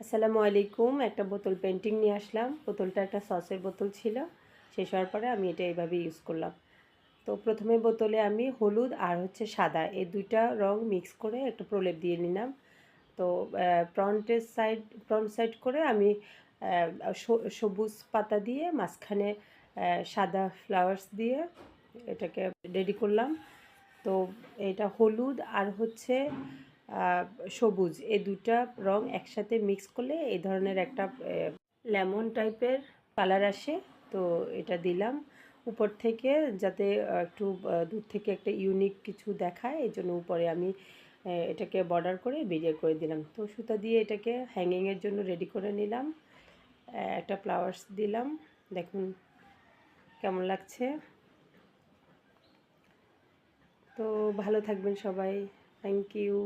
আসসালামু আলাইকুম। একটা বোতল পেন্টিং নিয়ে আসলাম। বোতলটা একটা সসের বোতল ছিল। শেষ হওয়ার পরে আমি এটা এইভাবে ইউজ করলাম। তো প্রথমে বোতলে আমি হলুদ আর সাদা এই দুইটা রং মিক্স করে একটু প্রলেপ দিয়ে নিলাম। তো ফ্রন্ট সাইড করে আমি সবুজ পাতা দিয়ে মাঝখানে সাদা ফ্লাওয়ার্স দিয়ে এটাকে রেডি করলাম। তো এটা হলুদ আর সবুজ এই দুটা রং একসাথে মিক্স করলে এই ধরনের একটা লেমন টাইপের কালার আসে। তো এটা দিলাম উপর থেকে, যাতে একটু দূর থেকে একটা ইউনিক কিছু দেখায়, এই জন্য উপরে আমি এটাকে বর্ডার করে বেরিয়ে করে দিলাম। তো সুতা দিয়ে এটাকে হ্যাঙ্গিংয়ের জন্য রেডি করে নিলাম। একটা ফ্লাওয়ার্স দিলাম, দেখুন কেমন লাগছে। তো ভালো থাকবেন সবাই, থ্যাংক ইউ।